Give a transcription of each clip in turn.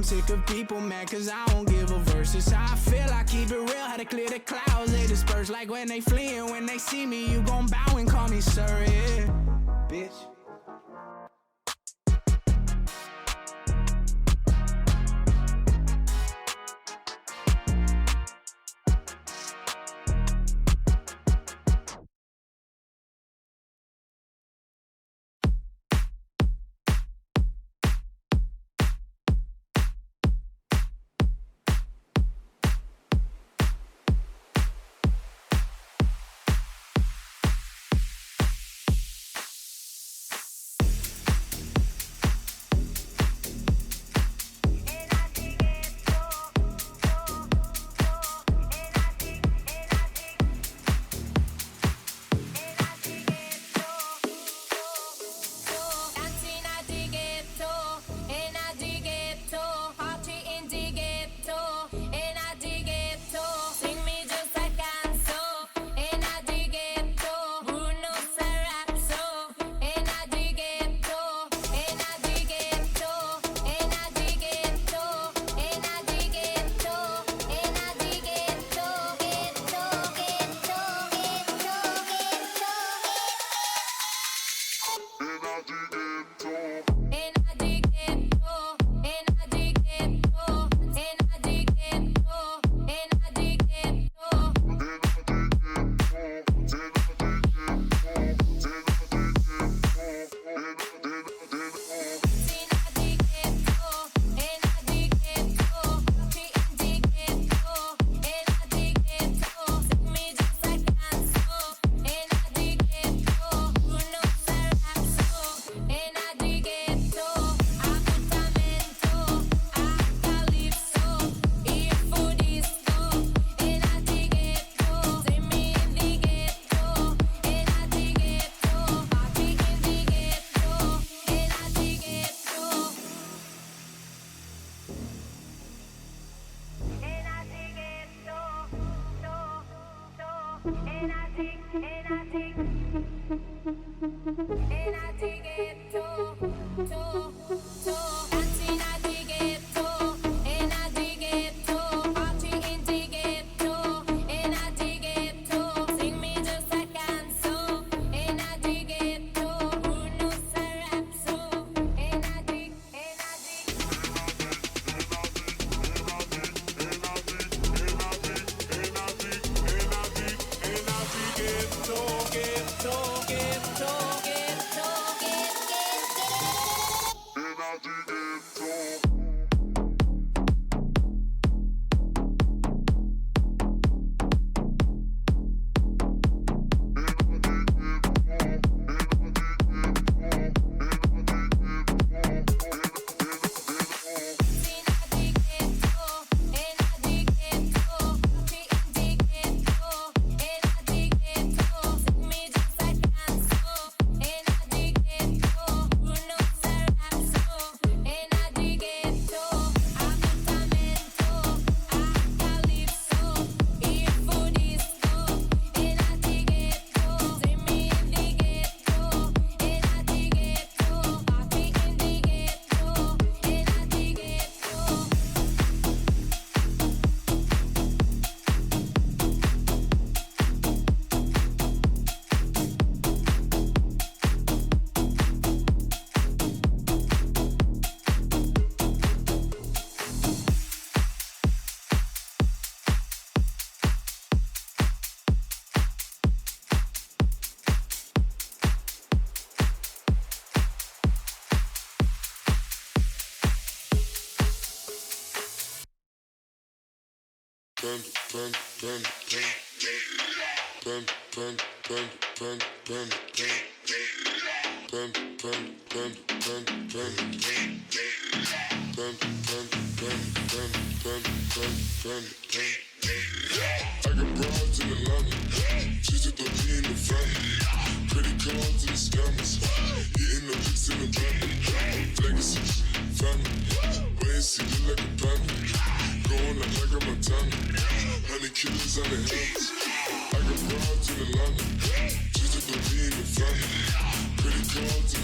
sick of people mad cause I don't give a verse. It's how I feel, I keep it real, how to clear the clouds. They disperse like when they fleeing. When they see me, you gon' bow and call me sir, yeah. Bitch.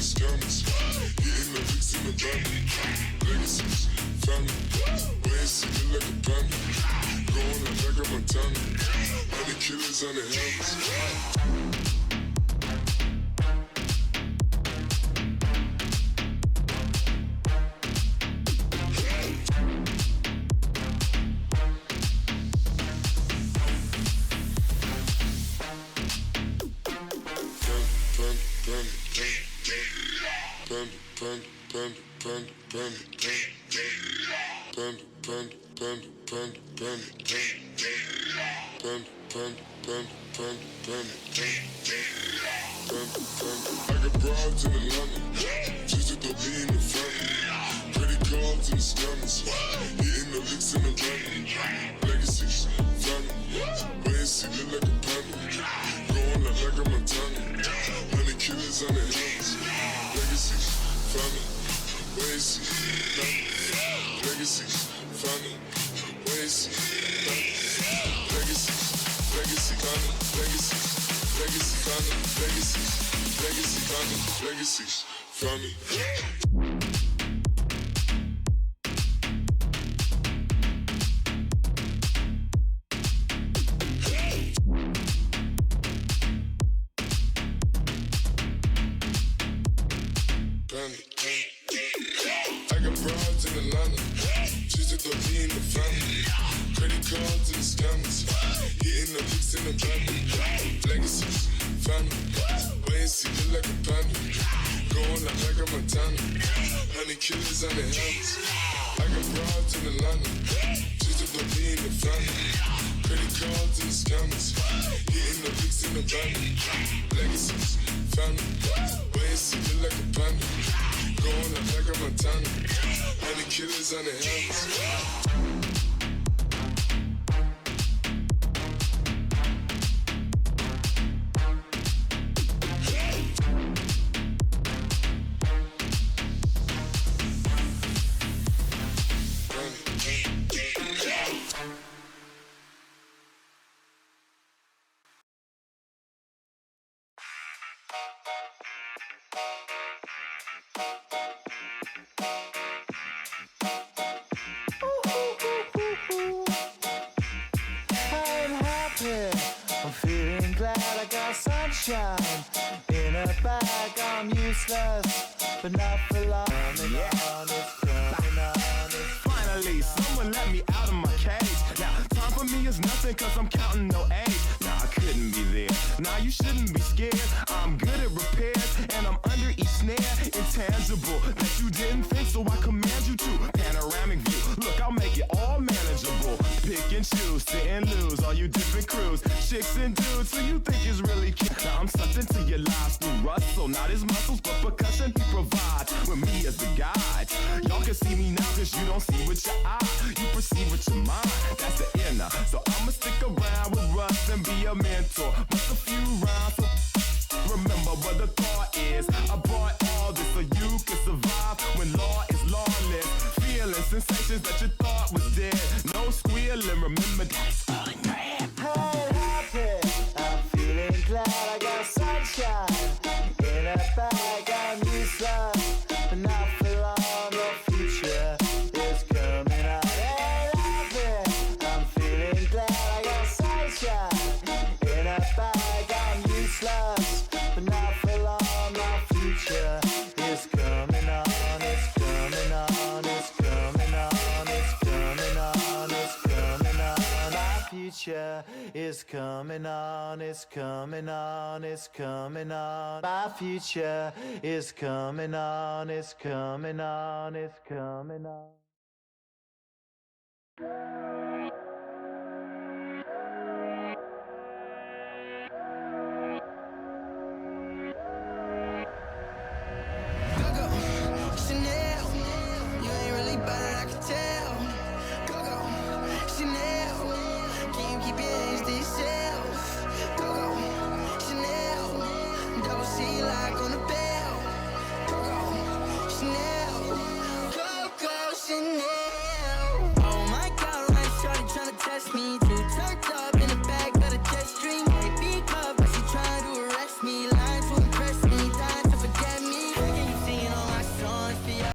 Scammers, getting the licks in the van. Legacies, family. killers on the helmets. I got broads in Atlanta, just to throw me in the family. Credit cards in the scammers, hitting the licks in the van. Legacy, family, wait see look like a panda. Going like a Montana, 100 killers on the helmets. Legacy, family, wait see, family. Legacy, family, wait see, family. Legacy, legacy, family, legacy. Legacy, family, legacy, legacy, family, legacies, family. I got broads in Atlanta, just to throw me in the family. Credit cards and the scammers, hitting the licks in the van. Legacies, family, wait see you like a panda. Going like a Montana, 100 killers on the helmets. I got broads in Atlanta, just to throw me in the family. Credit cards and the scammers, hitting the licks in the van. Legacies, family, wait see you like a panda. Going like a Montana, 100 killers on the helmets. In a bag, I'm useless, but not for long. Finally, someone let me out of my cage. Now, time for me is nothing, cause I'm counting no age. Nah, I couldn't be there. Nah, you shouldn't be scared. I'm good at repairs, and I'm under each snare. Intangible, that you didn't think, so I command you to. Panoramic view, look, I'll make it all manageable. Pick and choose, sit and lose, all you different crews. Chicks and dudes, who you think is really cute. Now I'm sucked into your lives through Russell. Not his muscles, but percussion he provides. With me as the guide. Y'all can see me now, cause you don't see with your eye. You perceive with your mind, that's the inner. So I'ma stick around with Russ and be a mentor. Bust a few rhymes, so remember what the thought is. I brought all this so you can survive when law is lawless. Feeling sensations that you thought was dead. No squealing, remember that's all in your head. Hey, happy, I'm feeling glad I got sunshine. In a bag, I'm useless, but not for long. The future is coming out. Hey, happy, I'm feeling glad I got sunshine. In a bag, I'm useless, but not for long. The future is coming on. It's coming on. It's coming on. It's coming on. It's coming on. My future is coming on. It's coming on. It's coming on. My future is coming on. It's coming on. It's coming on.